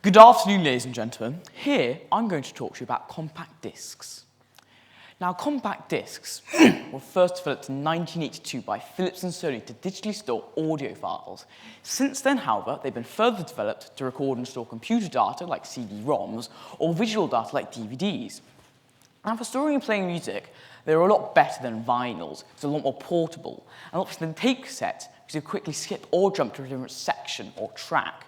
Good afternoon, ladies and gentlemen. Here, I'm going to talk to you about compact discs. Now, compact discs were first developed in 1982 by Philips and Sony to digitally store audio files. Since then, however, they've been further developed to record and store computer data like CD-ROMs or visual data like DVDs. Now, for storing and playing music, they're a lot better than vinyls. It's a lot more portable, and a lot better than tape cassettes because you quickly skip or jump to a different section or track.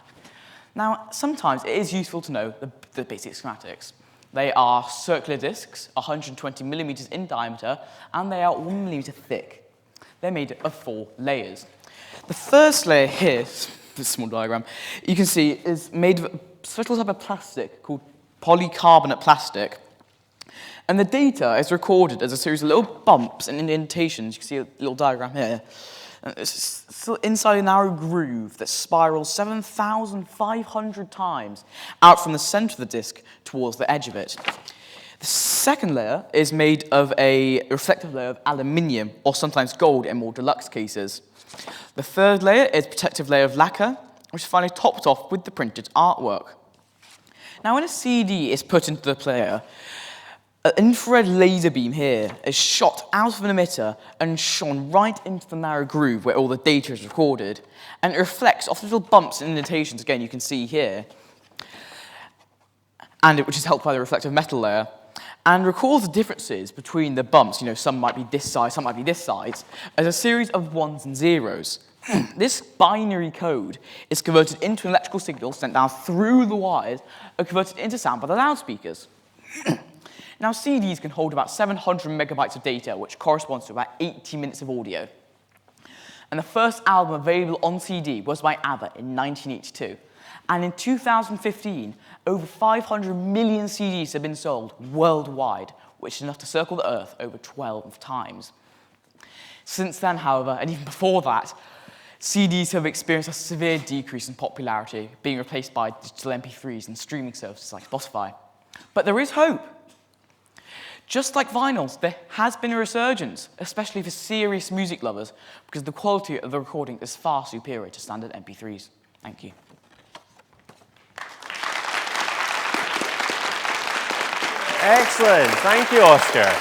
Now, sometimes it is useful to know the basic schematics. They are circular discs, 120 millimeters in diameter, and they are 1 millimeter thick. They're made of 4 layers. The first layer here, this small diagram, you can see is made of a special type of plastic called polycarbonate plastic. And the data is recorded as a series of little bumps and indentations. You can see a little diagram here. It's still inside a narrow groove that spirals 7,500 times out from the center of the disc towards the edge of it. The second layer is made of a reflective layer of aluminium, or sometimes gold in more deluxe cases. The third layer is a protective layer of lacquer, which is finally topped off with the printed artwork. Now, when a CD is put into the player, an infrared laser beam here is shot out of an emitter and shone right into the narrow groove where all the data is recorded, and it reflects off the little bumps and indentations, again, you can see here, which is helped by the reflective metal layer, and records the differences between the bumps. You know, some might be this size, some might be this size, as a series of ones and zeros. This binary code is converted into an electrical signal sent down through the wires and converted into sound by the loudspeakers. Now, CDs can hold about 700 megabytes of data, which corresponds to about 80 minutes of audio. And the first album available on CD was by ABBA in 1982. And in 2015, over 500 million CDs have been sold worldwide, which is enough to circle the Earth over 12 times. Since then, however, and even before that, CDs have experienced a severe decrease in popularity, being replaced by digital MP3s and streaming services like Spotify. But there is hope. Just like vinyls, there has been a resurgence, especially for serious music lovers, because the quality of the recording is far superior to standard MP3s. Thank you. Excellent. Thank you, Oscar.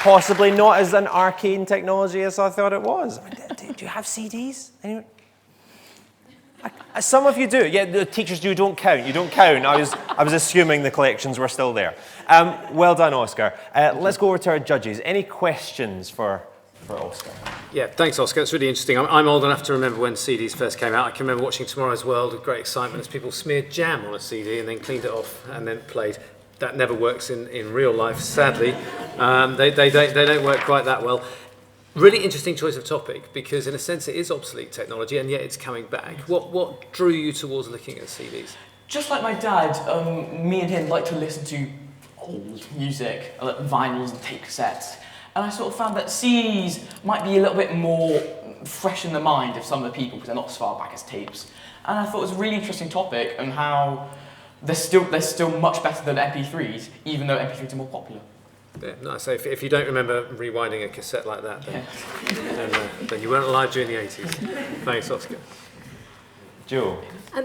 Possibly not as an arcane technology as I thought it was. Do you have CDs? Anyone? Some of you do. Yeah, the teachers do. Don't count. You don't count. I was assuming the collections were still there. Well done, Oscar. Let's go over to our judges. Any questions for Oscar? Yeah, thanks, Oscar. It's really interesting. I'm old enough to remember when CDs first came out. I can remember watching Tomorrow's World with great excitement as people smeared jam on a CD and then cleaned it off and then played. That never works in real life, sadly. They don't work quite that well. Really interesting choice of topic, because in a sense it is obsolete technology and yet it's coming back. What drew you towards looking at CDs? Just like my dad, me and him like to listen to old music, like vinyls and tape cassettes. And I sort of found that CDs might be a little bit more fresh in the mind of some of the people because they're not as far back as tapes. And I thought it was a really interesting topic and how they're still much better than MP3s, even though MP3s are more popular. Yeah, nice. So if you don't remember rewinding a cassette like that, then you weren't alive during the 80s. Thanks, Oscar. Joe.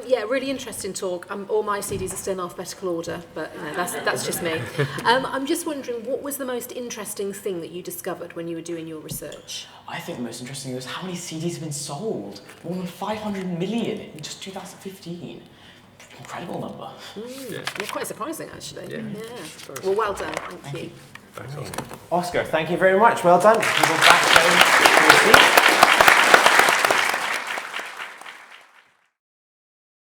Yeah, really interesting talk. All my CDs are still in alphabetical order, but that's just me. I'm just wondering, what was the most interesting thing that you discovered when you were doing your research? I think the most interesting was how many CDs have been sold. More than 500 million in just 2015. Incredible number. Yeah. Quite surprising, actually. Yeah. Well, well done. Thank you. Thanks, Oscar. Oscar, thank you very much. Well done. You go back down to your seat.